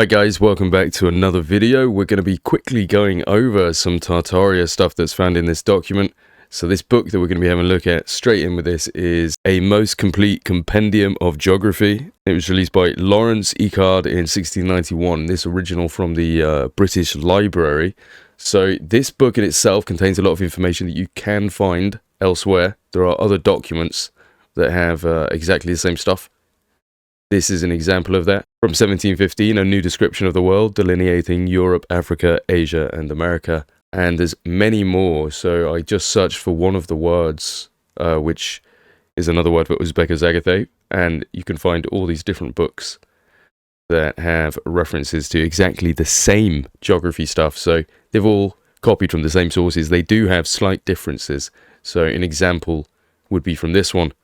Hi guys, welcome back to another video. We're going to be quickly going over some Tartaria stuff that's found in this document. So this book that we're going to be having a look at straight in with this is A Most Complete Compendium of Geography. It was released by Laurence Echard in 1691. This original from the British Library. So this book in itself contains a lot of information that you can find elsewhere. There are other documents that have exactly the same stuff. This is an example of that. From 1715, a new description of the world, delineating Europe, Africa, Asia, and America. And there's many more, so I just searched for one of the words, which is another word for Uzbek or Zagathay, and you can find all these different books that have references to exactly the same geography stuff. So they've all copied from the same sources. They do have slight differences. So an example would be from this one.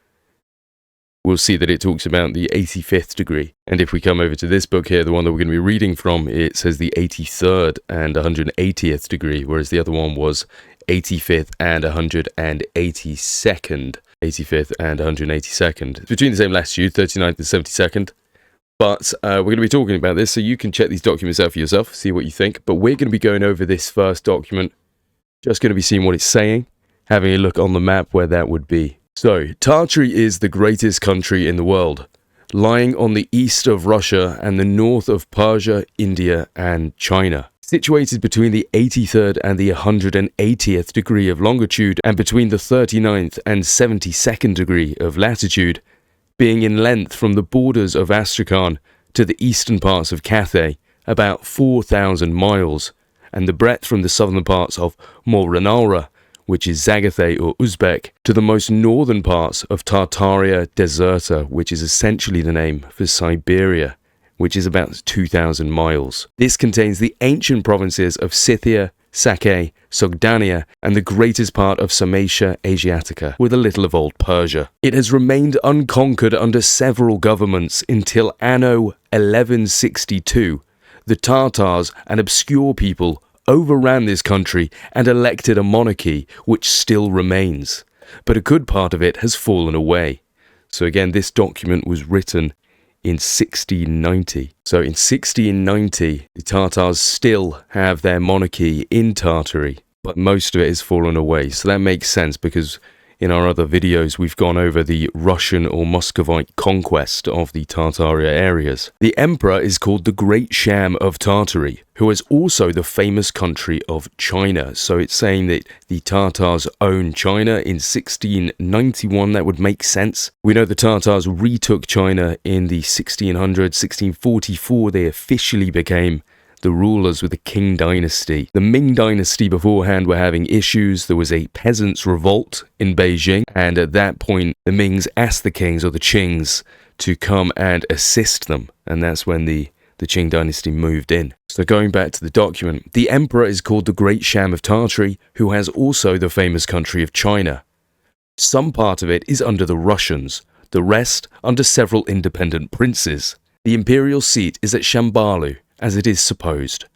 We'll see that it talks about the 85th degree. And if we come over to this book here, the one that we're going to be reading from, it says the 83rd and 180th degree, whereas the other one was 85th and 182nd. 85th and 182nd. It's between the same latitude, 39th and 72nd. But we're going to be talking about this, so you can check these documents out for yourself, see what you think. But we're going to be going over this first document, just going to be seeing what it's saying, having a look on the map where that would be. So, Tartary is the greatest country in the world, lying on the east of Russia and the north of Persia, India, and China. Situated between the 83rd and the 180th degree of longitude and between the 39th and 72nd degree of latitude, being in length from the borders of Astrakhan to the eastern parts of Cathay, about 4,000 miles, and the breadth from the southern parts of Moranara, which is Zagathay or Uzbek, to the most northern parts of Tartaria Deserta, which is essentially the name for Siberia, which is about 2,000 miles. This contains the ancient provinces of Scythia, Sakhe, Sogdania, and the greatest part of Sarmatia Asiatica, with a little of old Persia. It has remained unconquered under several governments until anno 1162. The Tartars, an obscure people, overran this country and elected a monarchy which still remains, but a good part of it has fallen away. So again, this document was written in 1690. So in 1690, the Tartars still have their monarchy in Tartary, but most of it has fallen away. So that makes sense because in our other videos, we've gone over the Russian or Muscovite conquest of the Tartaria areas. The emperor is called the Great Sham of Tartary, who is also the famous country of China. So it's saying that the Tartars own China in 1691. That would make sense. We know the Tartars retook China in the 1600s. 1644, they officially became the rulers with the Qing dynasty. The Ming dynasty beforehand were having issues. There was a peasants' revolt in Beijing, and at that point, the Mings asked the kings, or the Qings, to come and assist them, and that's when the Qing dynasty moved in. So going back to the document, the emperor is called the Great Sham of Tartary, who has also the famous country of China. Some part of it is under the Russians, the rest under several independent princes. The imperial seat is at Cambalu, as it is supposed.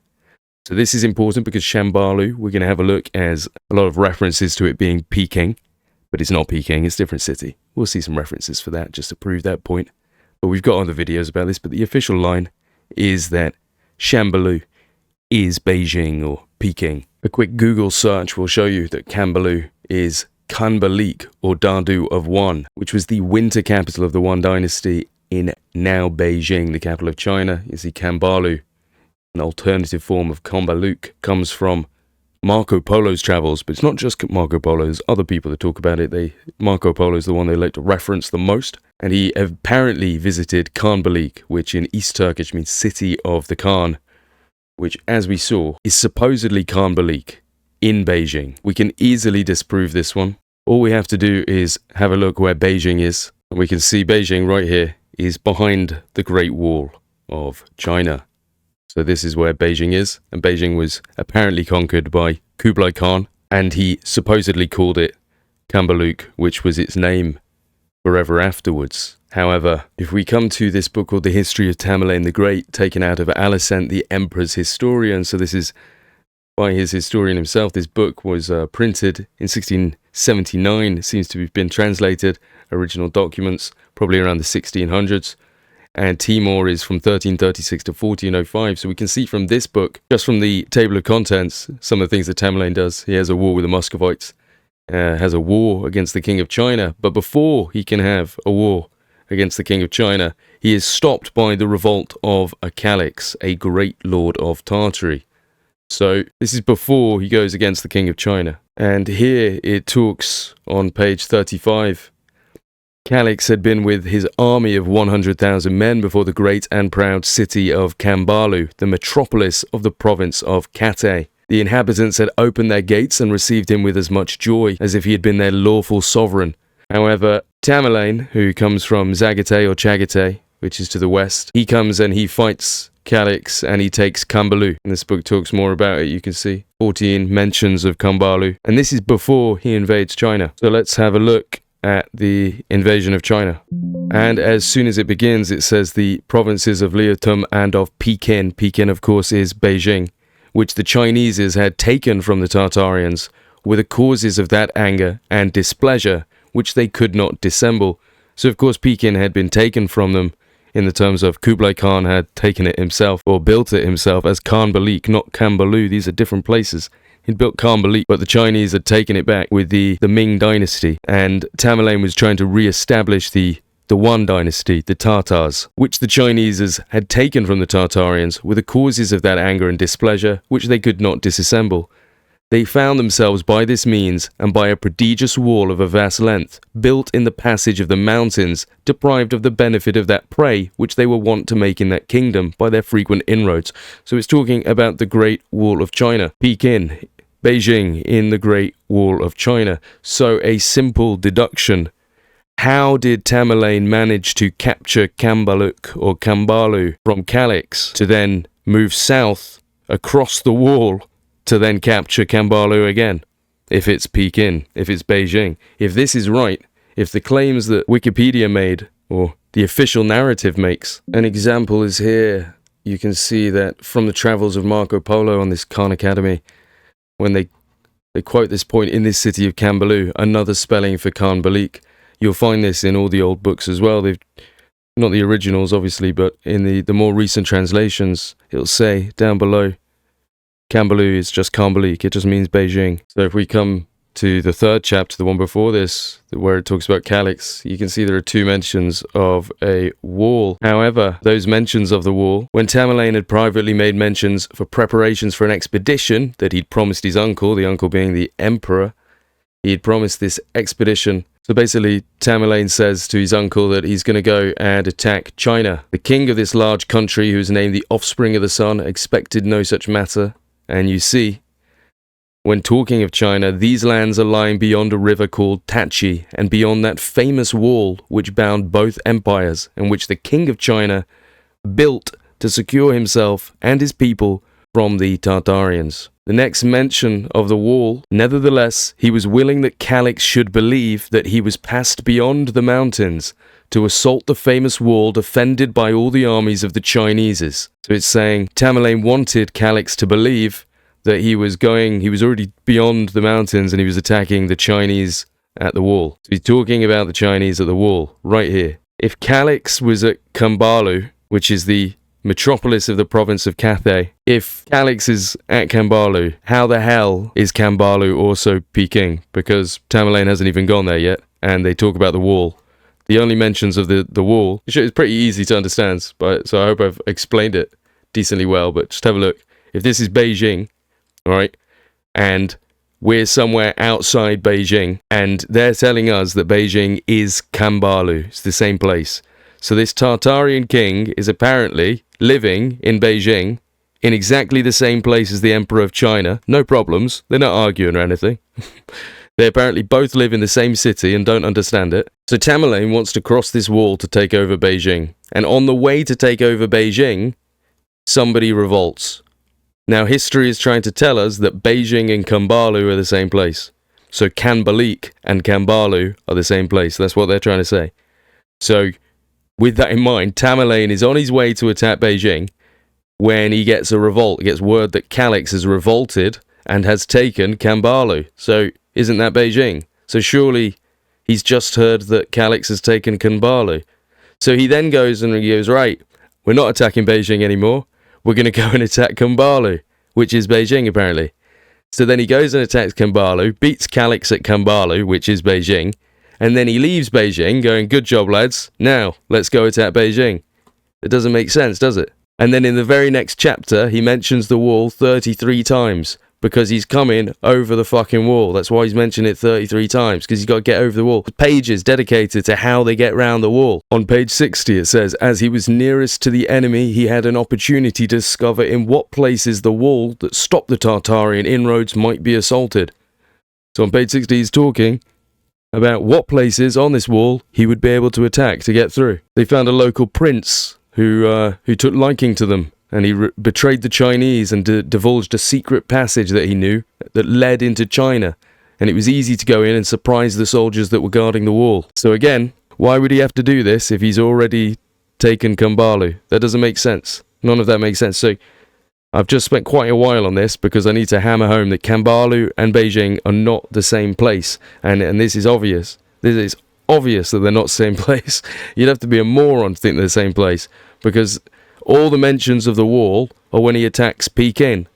So this is important because Cambalu, we're going to have a look as a lot of references to it being Peking, but it's not Peking, it's a different city. We'll see some references for that just to prove that point. But we've got other videos about this, but the official line is that Cambalu is Beijing or Peking. A quick Google search will show you that Cambalu is Khanbaliq or Dardu of One, which was the winter capital of the One dynasty in now Beijing, the capital of China. You see Cambalu. An alternative form of Cumbalich comes from Marco Polo's travels, but it's not just Marco Polo, there's other people that talk about it. Marco Polo is the one they like to reference the most, and he apparently visited Khanbaliq, which in East Turkish means city of the Khan, which, as we saw, is supposedly Khanbaliq in Beijing. We can easily disprove this one. All we have to do is have a look where Beijing is, and we can see Beijing right here is behind the Great Wall of China. So this is where Beijing is, and Beijing was apparently conquered by Kublai Khan, and he supposedly called it Cambalu, which was its name forever afterwards. However, if we come to this book called The History of Tamerlane the Great, taken out of Alicent, the Emperor's Historian, so this is by his historian himself. This book was printed in 1679, it seems to have been translated, original documents, probably around the 1600s. and Timur is from 1336 to 1405. So we can see from this book, just from the table of contents, some of the things that Tamerlane does. He has a war with the Muscovites, has a war against the King of China, but before he can have a war against the King of China, he is stopped by the revolt of Khanbaliq, a great lord of Tartary. So this is before he goes against the King of China. And here it talks on page 35. Khanbaliq had been with his army of 100,000 men before the great and proud city of Cambalu, the metropolis of the province of Cathay. The inhabitants had opened their gates and received him with as much joy as if he had been their lawful sovereign. However, Tamerlane, who comes from Zagatay or Chagatai, which is to the west, he comes and he fights Khanbaliq and he takes Cambalu. And this book talks more about it, you can see. 14 mentions of Cambalu. And this is before he invades China. So let's have a look at the invasion of China. And as soon as it begins, it says the provinces of Liaotum and of Pekin. Pekin, of course, is Beijing, which the Chinese had taken from the Tartarians, were the causes of that anger and displeasure, which they could not dissemble. So, of course, Pekin had been taken from them in the terms of Kublai Khan had taken it himself, or built it himself as Khanbaliq, not Cambalu. These are different places. He'd built Khanbaliq, but the Chinese had taken it back with the Ming dynasty, and Tamerlane was trying to re-establish the One dynasty, the Tartars, which the Chinese had taken from the Tartarians, were the causes of that anger and displeasure, which they could not disassemble. They found themselves by this means, and by a prodigious wall of a vast length, built in the passage of the mountains, deprived of the benefit of that prey which they were wont to make in that kingdom by their frequent inroads. So it's talking about the Great Wall of China. Pekin, Beijing in the Great Wall of China. So a simple deduction. How did Tamerlane manage to capture Khanbaliq or Cambalu from Khanbaliq to then move south across the wall to then capture Cambalu again? If it's Pekin, if it's Beijing, if this is right, if the claims that Wikipedia made, or the official narrative makes, an example is here. You can see that from the travels of Marco Polo on this Khan Academy, when they quote this point, in this city of Cambalu, another spelling for Khanbaliq. You'll find this in all the old books as well. They've not the originals, obviously, but in the more recent translations, it'll say down below, Cambalu is just Khanbaliq, it just means Beijing. So if we come to the third chapter, the one before this, where it talks about Khanbaliq, you can see there are two mentions of a wall. However, those mentions of the wall, when Tamerlane had privately made mentions for preparations for an expedition that he'd promised his uncle, the uncle being the emperor, he had promised this expedition. So basically, Tamerlane says to his uncle that he's going to go and attack China. The king of this large country, who is named the offspring of the sun, expected no such matter. And you see, when talking of China, these lands are lying beyond a river called Tachi, and beyond that famous wall which bound both empires, and which the king of China built to secure himself and his people from the Tartarians. The next mention of the wall, nevertheless, he was willing that Khanbaliq should believe that he was passed beyond the mountains to assault the famous wall defended by all the armies of the Chinese. So it's saying Tamerlane wanted Khanbaliq to believe that he was already beyond the mountains and he was attacking the Chinese at the wall. So he's talking about the Chinese at the wall, right here. If Khanbaliq was at Cambalu, which is the metropolis of the province of Cathay, if Khanbaliq is at Cambalu, how the hell is Cambalu also Peking? Because Tamerlane hasn't even gone there yet, and they talk about the wall. The only mentions of the wall, which is pretty easy to understand, but so I hope I've explained it decently well, but just have a look. If this is Beijing, all right, and we're somewhere outside Beijing, and they're telling us that Beijing is Cambalu, it's the same place. So this Tartarian king is apparently living in Beijing, in exactly the same place as the Emperor of China. No problems, they're not arguing or anything. They apparently both live in the same city and don't understand it. So Tamerlane wants to cross this wall to take over Beijing. And on the way to take over Beijing, somebody revolts. Now history is trying to tell us that Beijing and Cambalu are the same place. So Khanbaliq and Cambalu are the same place. That's what they're trying to say. So with that in mind, Tamerlane is on his way to attack Beijing when he gets a revolt. He gets word that Khanbaliq has revolted and has taken Cambalu. So isn't that Beijing? So surely he's just heard that Khanbaliq has taken Cambalu. So he then goes and he goes, right, we're not attacking Beijing anymore. We're going to go and attack Cambalu, which is Beijing apparently. So then he goes and attacks Cambalu, beats Khanbaliq at Cambalu, which is Beijing, and then he leaves Beijing going, good job, lads. Now, let's go attack Beijing. It doesn't make sense, does it? And then in the very next chapter, he mentions the wall 33 times because he's coming over the fucking wall. That's why he's mentioned it 33 times, because he's got to get over the wall. Pages dedicated to how they get round the wall. On page 60, it says, as he was nearest to the enemy, he had an opportunity to discover in what places the wall that stopped the Tartarian inroads might be assaulted. So on page 60, he's talking about what places on this wall he would be able to attack to get through. They found a local prince who took liking to them, and he betrayed the Chinese and divulged a secret passage that he knew that led into China, and it was easy to go in and surprise the soldiers that were guarding the wall. So again, why would he have to do this if he's already taken Cambalu? That doesn't make sense. None of that makes sense. So I've just spent quite a while on this because I need to hammer home that Cambalu and Beijing are not the same place, and this is obvious. This is obvious that they're not the same place. You'd have to be a moron to think they're the same place, because all the mentions of the wall are when he attacks Pekin.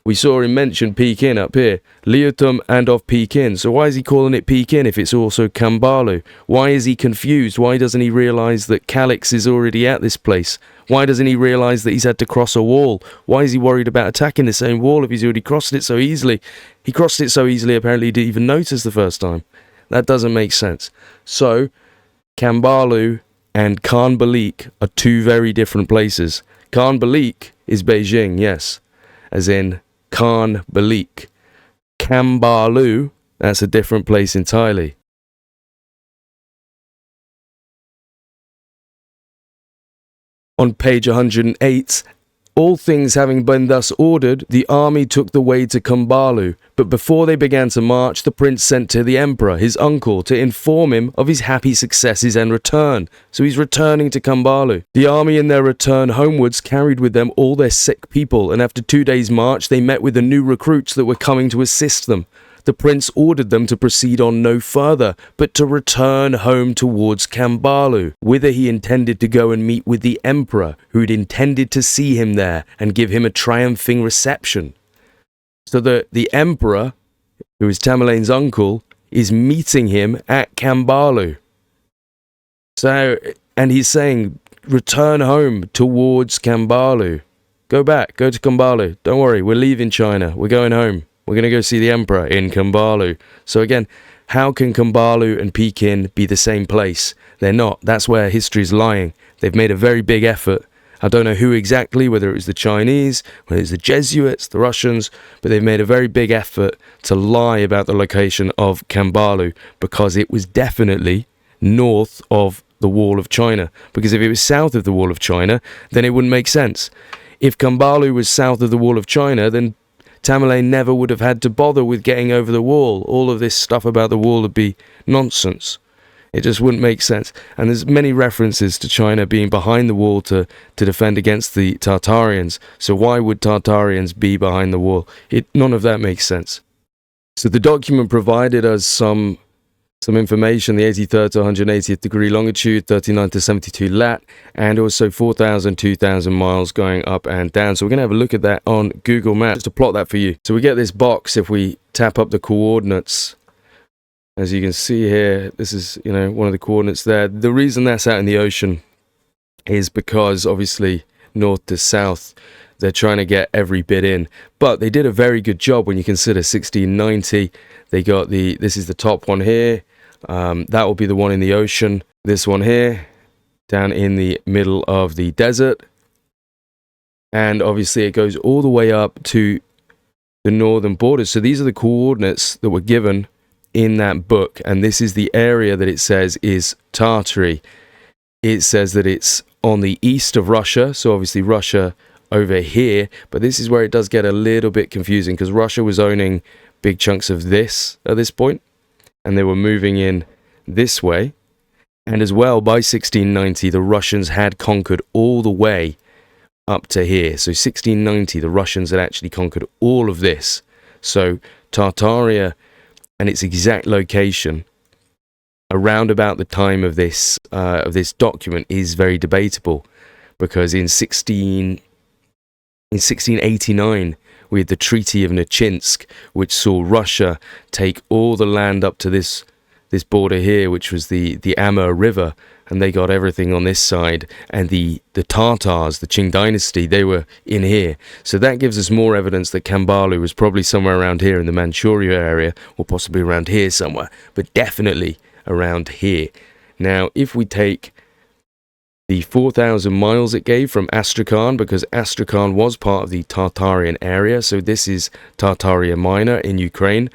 We saw him mention Pekin up here, Liutum and of Pekin. So why is he calling it Pekin if it's also Cambalu? Why is he confused? Why doesn't he realise that Khanbaliq is already at this place? Why doesn't he realise that he's had to cross a wall? Why is he worried about attacking the same wall if he's already crossed it so easily? He crossed it so easily, apparently he didn't even notice the first time. That doesn't make sense. So, Cambalu and Khanbaliq are two very different places. Khanbaliq is Beijing, yes, as in Khanbaliq. Cambalu, that's a different place entirely. On page 108, all things having been thus ordered, the army took the way to Cambalu, but before they began to march, the prince sent to the emperor, his uncle, to inform him of his happy successes and return. So he's returning to Cambalu. The army in their return homewards carried with them all their sick people, and after 2 days' march they met with the new recruits that were coming to assist them. The prince ordered them to proceed on no further, but to return home towards Cambalu, whither he intended to go and meet with the emperor, who had intended to see him there and give him a triumphing reception. So the emperor, who is Tamerlane's uncle, is meeting him at Cambalu. So, and he's saying, return home towards Cambalu. Go back, go to Cambalu. Don't worry, we're leaving China. We're going home. We're going to go see the emperor in Cambalu. So again, how can Cambalu and Pekin be the same place? They're not. That's where history's lying. They've made a very big effort. I don't know who exactly, whether it was the Chinese, whether it was the Jesuits, the Russians, but they've made a very big effort to lie about the location of Cambalu, because it was definitely north of the Wall of China. Because if it was south of the Wall of China, then it wouldn't make sense. If Cambalu was south of the Wall of China, then Tamerlane never would have had to bother with getting over the wall. All of this stuff about the wall would be nonsense. It just wouldn't make sense. And there's many references to China being behind the wall to defend against the Tartarians. So why would Tartarians be behind the wall? None of that makes sense. So the document provided us some information, the 83rd to 180th degree longitude, 39 to 72 lat, and also 4,000, 2,000 miles going up and down. So we're going to have a look at that on Google Maps to plot that for you. So we get this box if we tap up the coordinates. As you can see here, this is, one of the coordinates there. The reason that's out in the ocean is because, obviously, north to south, they're trying to get every bit in. But they did a very good job when you consider 1690. They got this is the top one here. That will be the one in the ocean. This one here, down in the middle of the desert. And obviously it goes all the way up to the northern borders. So these are the coordinates that were given in that book. And this is the area that it says is Tartary. It says that it's on the east of Russia. So obviously Russia over here. But this is where it does get a little bit confusing, because Russia was owning big chunks of this at this point, and they were moving in this way. And as well, by 1690, the Russians had conquered all the way up to here. So 1690, the Russians had actually conquered all of this. So Tartaria and its exact location around about the time of this document is very debatable, because in 1689 we had the Treaty of Nechinsk, which saw Russia take all the land up to this border here, which was the Amur River, and they got everything on this side, and the Tartars, the Qing dynasty, they were in here. So that gives us more evidence that Cambalu was probably somewhere around here in the Manchuria area, or possibly around here somewhere, but definitely around here. Now, if we take the 4,000 miles it gave from Astrakhan, because Astrakhan was part of the Tartarian area, so this is Tartaria Minor in Ukraine.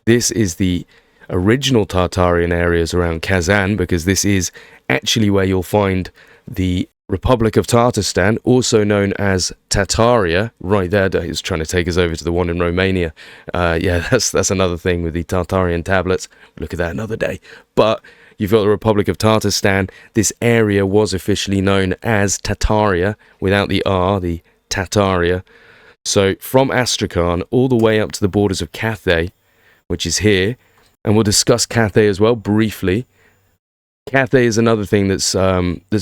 This is the original Tartarian areas around Kazan, because this is actually where you'll find the Republic of Tatarstan, also known as Tartaria, right there. It's trying to take us over to the one in Romania. Yeah, that's another thing with the Tartarian tablets. We'll look at that another day. But you've got the Republic of Tatarstan. This area was officially known as Tartaria, without the R, the Tartaria. So from Astrakhan all the way up to the borders of Cathay, which is here, and we'll discuss Cathay as well briefly. Cathay is another thing that's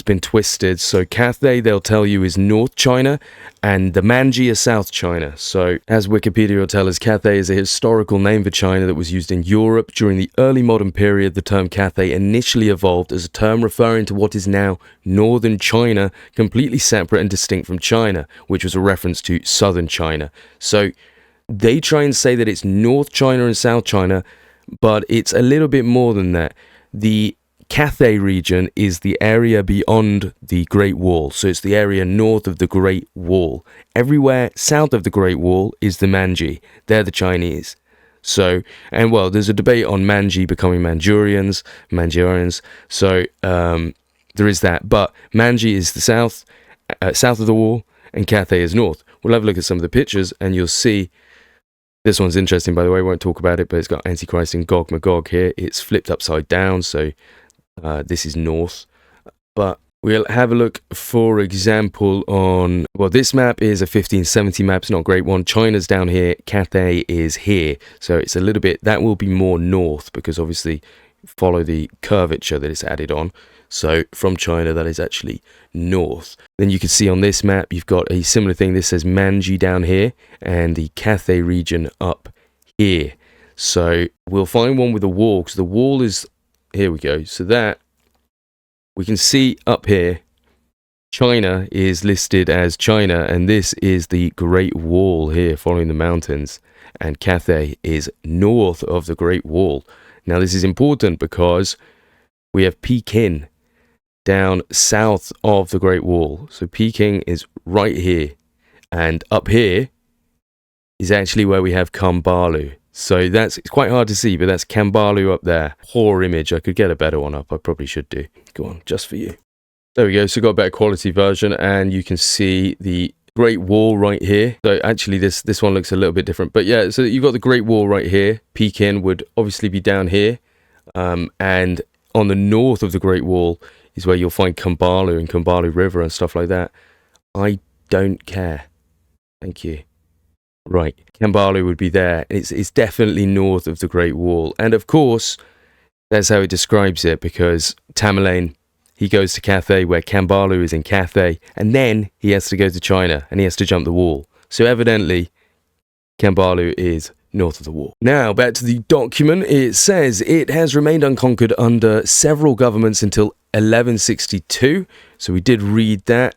been twisted. So Cathay, they'll tell you, is North China, and the Manji is South China. So as Wikipedia will tell us, Cathay is a historical name for China that was used in Europe. During the early modern period, the term Cathay initially evolved as a term referring to what is now northern China, completely separate and distinct from China, which was a reference to southern China. So they try and say that it's North China and South China, but it's a little bit more than that. The Cathay region is the area beyond the Great Wall, so it's the area north of the Great Wall. Everywhere south of the Great Wall is the Manji. They're the Chinese. So, and well, there's a debate on Manji becoming Manchurians. So there is that. But Manji is the south of the wall, and Cathay is north. We'll have a look at some of the pictures, and you'll see. This one's interesting, by the way. I won't talk about it, but it's got Antichrist and Gog Magog here. It's flipped upside down, so this is north. But we'll have a look, for example, on... Well, this map is a 1570 map. It's not a great one. China's down here. Cathay is here. So it's a little bit... That will be more north, because obviously follow the curvature that is added on. So from China, that is actually north. Then you can see on this map, you've got a similar thing. This says Manji down here, and the Cathay region up here. So we'll find one with a wall, because the wall is... Here we go. So that we can see up here, China is listed as China, and this is the Great Wall here following the mountains, and Cathay is north of the Great Wall. Now this is important because we have Peking down south of the Great Wall. So Peking is right here, and up here is actually where we have Cambalu. So it's quite hard to see, but that's Cambalu up there. Poor image. I could get a better one up. I probably should do. Go on, just for you. There we go. So got a better quality version, and you can see the Great Wall right here. So actually this one looks a little bit different. But yeah, so you've got the Great Wall right here. Peking would obviously be down here. And on the north of the Great Wall is where you'll find Cambalu and Cambalu River and stuff like that. I don't care. Thank you. Right, Cambalu would be there. It's definitely north of the Great Wall. And of course, that's how it describes it, because Tamerlane, he goes to Cathay, where Cambalu is in Cathay, and then he has to go to China, and he has to jump the wall. So evidently, Cambalu is north of the wall. Now, back to the document. It says it has remained unconquered under several governments until 1162. So we did read that.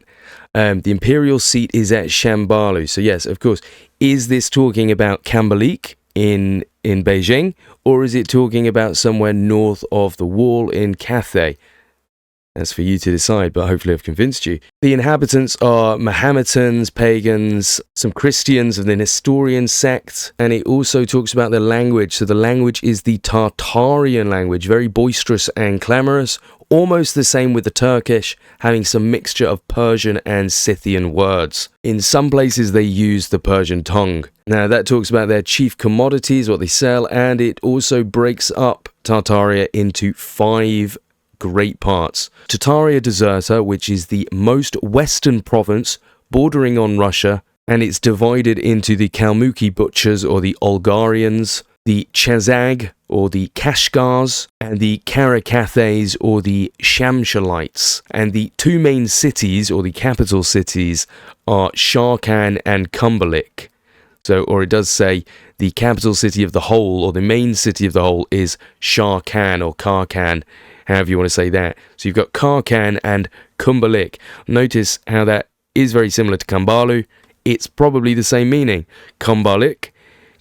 The imperial seat is at Cambalu. So yes, of course. Is this talking about Khanbaliq in Beijing, or is it talking about somewhere north of the wall in Cathay? That's for you to decide, but hopefully I've convinced you. The inhabitants are Mahometans, pagans, some Christians of the Nestorian sect, and it also talks about the language. So the language is the Tartarian language, very boisterous and clamorous, almost the same with the Turkish, having some mixture of Persian and Scythian words. In some places they use the Persian tongue. Now that talks about their chief commodities, what they sell, and it also breaks up Tartaria into 5 great parts. Tartaria Deserta, which is the most western province bordering on Russia, and it's divided into the Kalmuki butchers or the Olgarians, the Chazag or the Kashgars, and the Karakathays or the Shamshalites. And the two main cities, or the capital cities, are Sharkan and Cumbalich. So, or it does say the capital city of the whole, or the main city of the whole, is Sharkan or Karkan, however you want to say that. So you've got Karkan and Cumbalich. Notice how that is very similar to Cambalu. It's probably the same meaning. Khanbaliq,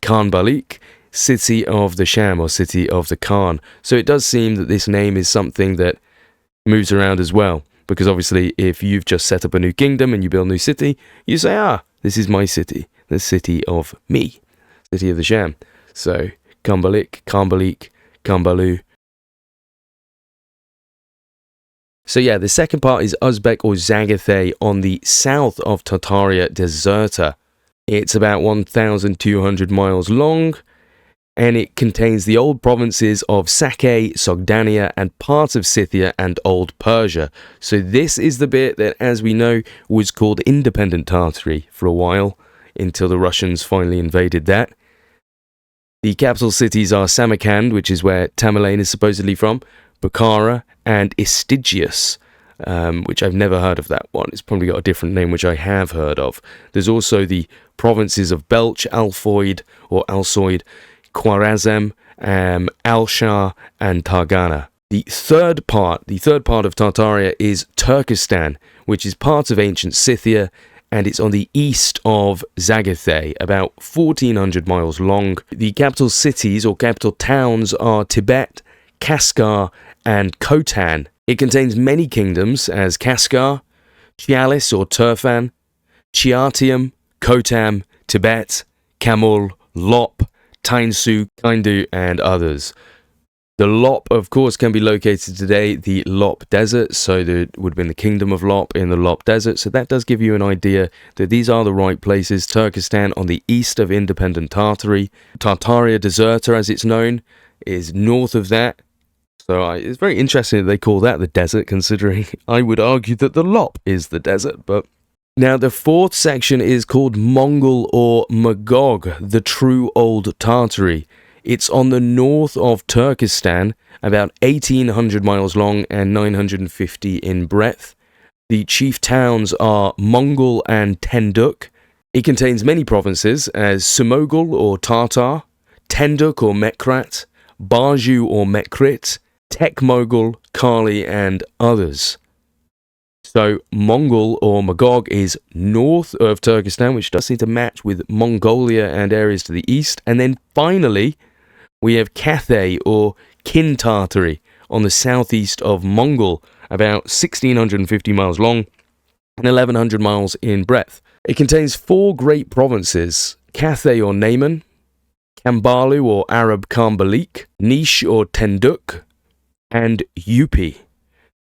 Khanbaliq, city of the Sham or city of the Khan. So it does seem that this name is something that moves around as well. Because obviously if you've just set up a new kingdom and you build a new city, you say, this is my city. The city of me. City of the Sham. So Khanbaliq, Khanbaliq, Cambalu. So yeah, the second part is Uzbek or Zagathay on the south of Tartaria Deserta. It's about 1,200 miles long, and it contains the old provinces of Sakhay, Sogdania, and parts of Scythia and Old Persia. So this is the bit that, as we know, was called Independent Tartary for a while, until the Russians finally invaded that. The capital cities are Samarkand, which is where Tamerlane is supposedly from, Bukhara, and Istigius, which I've never heard of that one. It's probably got a different name, which I have heard of. There's also the provinces of Belch, Alfoid, or Alsoid, Khwarazm, Al-Shah, and Targana. The third part of Tartaria is Turkestan, which is part of ancient Scythia, and it's on the east of Zagathay, about 1,400 miles long. The capital cities or capital towns are Tibet, Kaskar, and Khotan. It contains many kingdoms as Kaskar, Chialis or Turfan, Chiatium, Khotam, Tibet, Kamul, Lop, Tainsu, Kindu, and others. The Lop, of course, can be located today, the Lop Desert, so there would have been the Kingdom of Lop in the Lop Desert, so that does give you an idea that these are the right places. Turkestan on the east of independent Tartary. Tartaria Deserta, as it's known, is north of that. So it's very interesting that they call that the desert, considering I would argue that the Lop is the desert, but... Now, the fourth section is called Mongol or Magog, the true old Tartary. It's on the north of Turkestan, about 1,800 miles long and 950 in breadth. The chief towns are Mongol and Tenduk. It contains many provinces as Sumogul or Tartar, Tenduk or Mekrat, Baju or Mekrit, Tekmogul, Kali, and others. So Mongol or Magog is north of Turkestan, which does seem to match with Mongolia and areas to the east. And then finally, we have Cathay or Kin Tartary on the southeast of Mongol, about 1,650 miles long and 1,100 miles in breadth. It contains four great provinces: Cathay or Nayman, Cambalu or Arab Khanbaliq, Nish or Tenduk, and Yupi.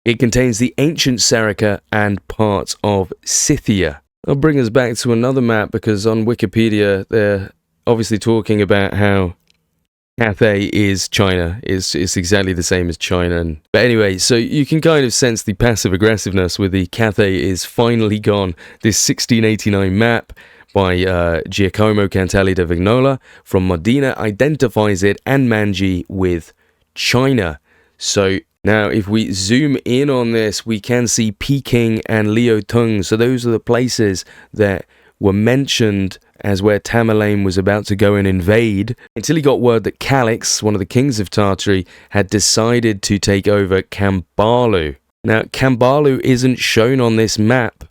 It contains the ancient Sarika and parts of Scythia. I'll bring us back to another map, because on Wikipedia they're obviously talking about how Cathay is China. It's exactly the same as China. But anyway, so you can kind of sense the passive aggressiveness with the Cathay is finally gone. This 1689 map by Giacomo Cantelli da Vignola from Modena identifies it and Manji with China. So now if we zoom in on this, we can see Peking and Liaotung. So those are the places that were mentioned as where Tamerlane was about to go and invade, until he got word that Calix, one of the kings of Tartary, had decided to take over Cambalu. Now, Cambalu isn't shown on this map,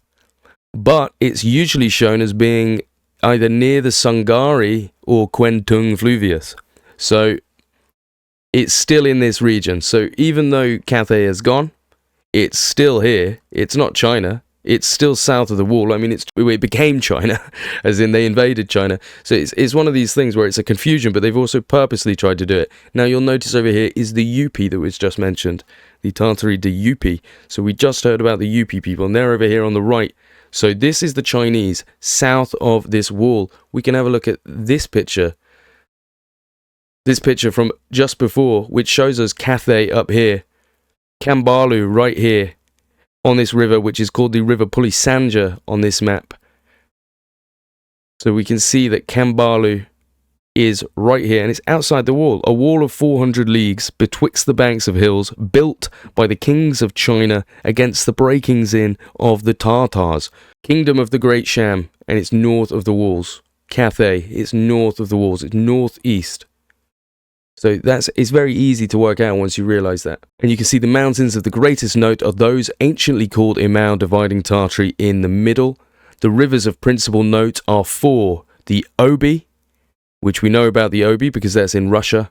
but it's usually shown as being either near the Sungari or Quentung Fluvius. So it's still in this region. So even though Cathay has gone, it's still here. It's not China. It's still south of the wall. I mean, it became China, as in they invaded China. So it's one of these things where it's a confusion, but they've also purposely tried to do it. Now, you'll notice over here is the Yupi that was just mentioned, the Tartary de Yupi. So we just heard about the Yupi people, and they're over here on the right. So this is the Chinese south of this wall. We can have a look at this picture. This picture from just before, which shows us Cathay up here, Cambalu right here, on this river, which is called the River Pulisanja on this map. So we can see that Cambalu is right here, and it's outside the wall, a wall of 400 leagues betwixt the banks of hills, built by the kings of China against the breakings in of the Tartars. Kingdom of the Great Sham, and it's north of the walls. Cathay, it's north of the walls, it's northeast. So it's very easy to work out once you realise that. And you can see the mountains of the greatest note are those anciently called Imao, dividing Tartary in the middle. The rivers of principal note are 4. The Obi, which we know about the Obi because that's in Russia.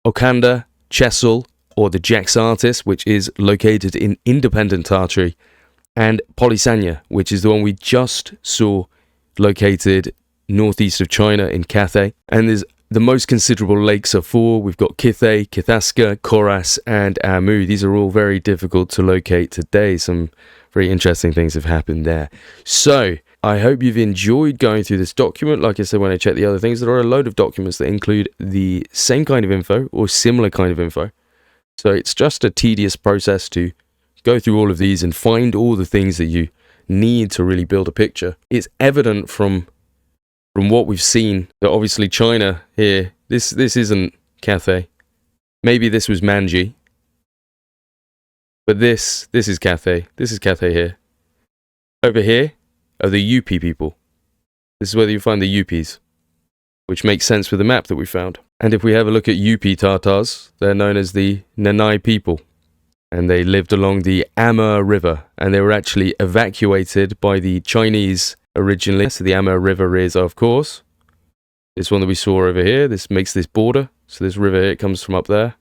Okanda, Chesil, or the Jaxartes, which is located in independent Tartary. And Polysanya, which is the one we just saw located northeast of China in Cathay. And there's the most considerable lakes are 4. We've got Kithay, Kithaska, Koras, and Amu. These are all very difficult to locate today. Some very interesting things have happened there. So, I hope you've enjoyed going through this document. Like I said, when I checked the other things, there are a load of documents that include the same kind of info or similar kind of info. So, it's just a tedious process to go through all of these and find all the things that you need to really build a picture. It's evident from what we've seen that obviously China here, this isn't Cathay. Maybe this was Manji. But this is Cathay. This is Cathay here. Over here are the UP people. This is where you find the UPs, which makes sense with the map that we found. And if we have a look at UP Tartars, they're known as the Nanai people. And they lived along the Amur River, and they were actually evacuated by the Chinese originally. So the Amur River is, of course, this one that we saw over here. This makes this border. So this river here, it comes from up there,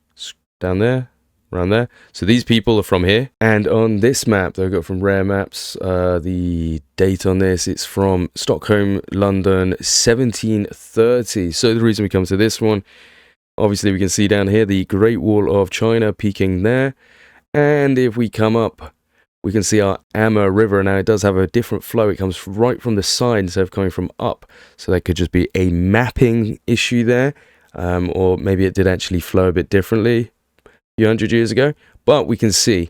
down there, around there. So these people are from here. And on this map that I got from Rare Maps, the date on this, it's from Stockholm, London, 1730. So the reason we come to this one, obviously we can see down here the Great Wall of China peeking there. And if we come up, we can see our Amur River. Now it does have a different flow. It comes right from the side instead of coming from up. So that could just be a mapping issue there. Or maybe it did actually flow a bit differently a few hundred years ago. But we can see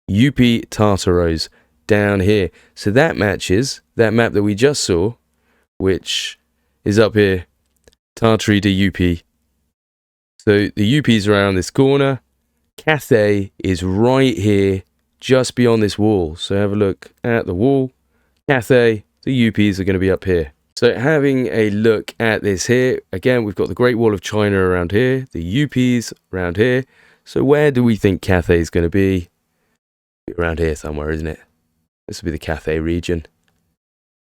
UP Tartaros down here. So that matches that map that we just saw, which is up here, Tartary to UP. So the UP's around this corner. Cathay is right here, just beyond this wall. So have a look at the wall. Cathay, the UPs are going to be up here. So having a look at this here, again, we've got the Great Wall of China around here, the UPs around here. So where do we think Cathay is going to be? Around here somewhere, isn't it? This will be the Cathay region.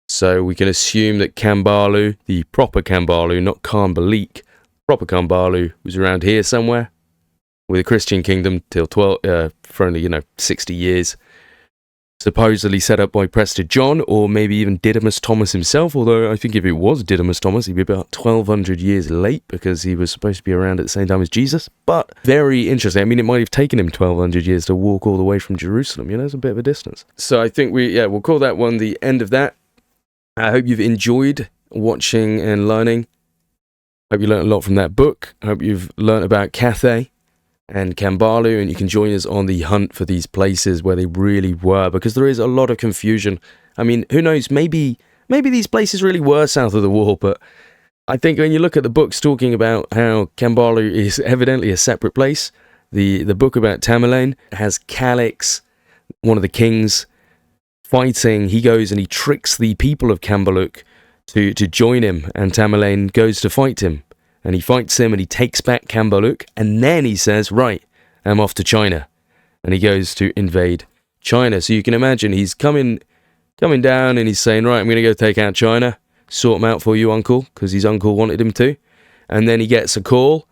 So we can assume that Cambalu, the proper Cambalu, not Khanbaliq, proper Cambalu was around here somewhere, with a Christian kingdom till for only 60 years, supposedly set up by Prester John, or maybe even Didymus Thomas himself. Although I think if it was Didymus Thomas, he'd be about 1,200 years late because he was supposed to be around at the same time as Jesus. But very interesting. I mean, it might have taken him 1,200 years to walk all the way from Jerusalem. It's a bit of a distance. So I think we'll call that one the end of that. I hope you've enjoyed watching and learning. I hope you learned a lot from that book. I hope you've learned about Cathay and Cambalu, and you can join us on the hunt for these places where they really were, because there is a lot of confusion. I mean, who knows, maybe these places really were south of the wall, but I think when you look at the books talking about how Cambalu is evidently a separate place, the book about Tamerlane has Khanbaliq, one of the kings, fighting. He goes and he tricks the people of Khanbaliq to join him, and Tamerlane goes to fight him. And he fights him and he takes back Khanbaliq, and then he says, right, I'm off to China. And he goes to invade China. So you can imagine he's coming down and he's saying, right, I'm going to go take out China, sort him out for you, uncle, because his uncle wanted him to. And then he gets a call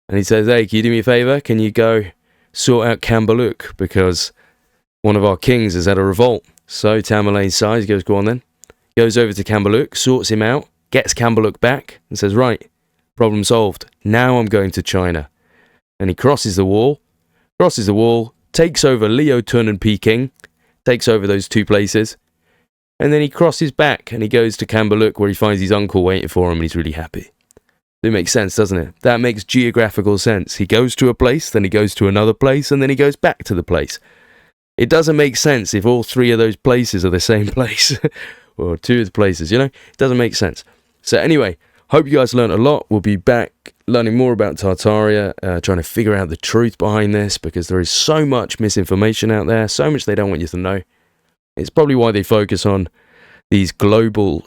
and he says, hey, can you do me a favor? Can you go sort out Khanbaliq? Because one of our kings has had a revolt. So Tamerlane sighs, he goes, go on then. Goes over to Khanbaliq, sorts him out, gets Khanbaliq back and says, right, problem solved. Now I'm going to China. And he crosses the wall, takes over Liu Tun and Peking, takes over those two places, and then he crosses back and he goes to Khanbaliq, where he finds his uncle waiting for him, and he's really happy. It makes sense, doesn't it? That makes geographical sense. He goes to a place, then he goes to another place, and then he goes back to the place. It doesn't make sense if all three of those places are the same place, or two of the places, It doesn't make sense. So anyway, Hope you guys learned a lot. We'll be back learning more about Tartaria, trying to figure out the truth behind this, because there is so much misinformation out there, so much they don't want you to know. It's probably why they focus on these global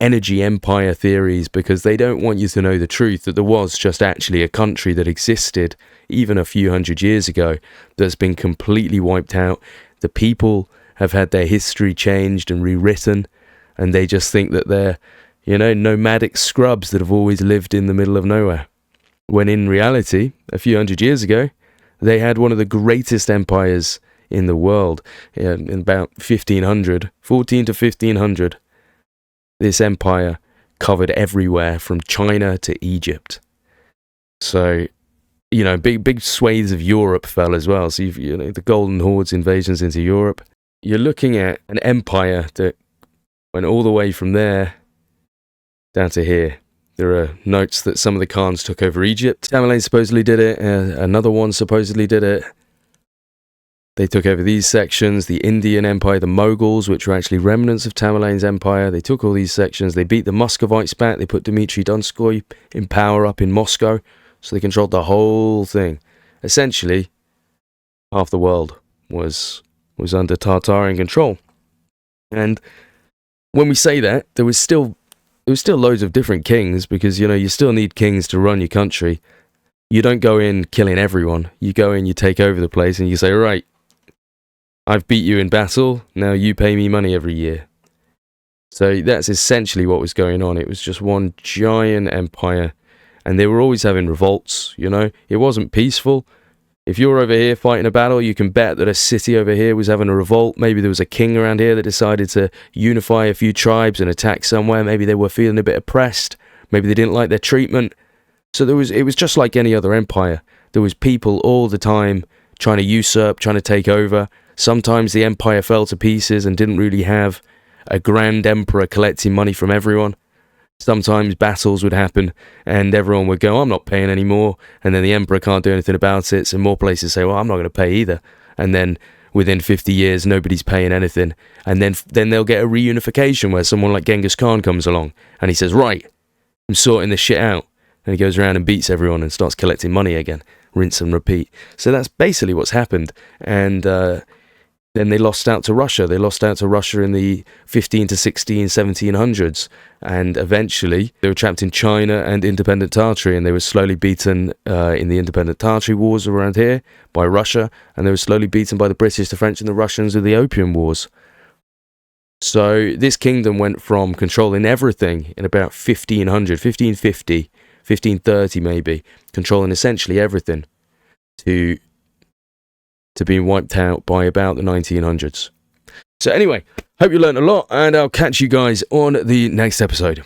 energy empire theories, because they don't want you to know the truth, that there was just actually a country that existed even a few hundred years ago that's been completely wiped out. The people have had their history changed and rewritten, and they just think that they're, nomadic scrubs that have always lived in the middle of nowhere. When in reality, a few hundred years ago, they had one of the greatest empires in the world. In about 14 to 1500, this empire covered everywhere from China to Egypt. So, big swathes of Europe fell as well. So, the Golden Horde's invasions into Europe. You're looking at an empire that went all the way from there down to here. There are notes that some of the Khans took over Egypt. Tamerlane supposedly did it. Another one supposedly did it. They took over these sections. The Indian Empire, the Mughals, which were actually remnants of Tamerlane's empire. They took all these sections. They beat the Muscovites back. They put Dmitry Donskoy in power up in Moscow. So they controlled the whole thing. Essentially, half the world was under Tartarian control. And when we say that, there was still loads of different kings, because, you still need kings to run your country. You don't go in killing everyone. You go in, you take over the place, and you say, right, I've beat you in battle, now you pay me money every year. So that's essentially what was going on. It was just one giant empire, and they were always having revolts, It wasn't peaceful. If you're over here fighting a battle, you can bet that a city over here was having a revolt. Maybe there was a king around here that decided to unify a few tribes and attack somewhere. Maybe they were feeling a bit oppressed. Maybe they didn't like their treatment. So it was just like any other empire. There was people all the time trying to usurp, trying to take over. Sometimes the empire fell to pieces and didn't really have a grand emperor collecting money from everyone. Sometimes battles would happen and everyone would go, I'm not paying anymore. And then the emperor can't do anything about it. So more places say, well, I'm not going to pay either. And then within 50 years, nobody's paying anything. And then they'll get a reunification where someone like Genghis Khan comes along and he says, right, I'm sorting this shit out. And he goes around and beats everyone and starts collecting money again. Rinse and repeat. So that's basically what's happened. And then they lost out to Russia. They lost out to Russia in the 15 to 16, 1700s. And eventually, they were trapped in China and independent Tartary. And they were slowly beaten in the independent Tartary wars around here by Russia. And they were slowly beaten by the British, the French, and the Russians with the Opium Wars. So this kingdom went from controlling everything in about 1500, 1550, 1530 maybe, controlling essentially everything, to being wiped out by about the 1900s. So anyway, hope you learned a lot, and I'll catch you guys on the next episode.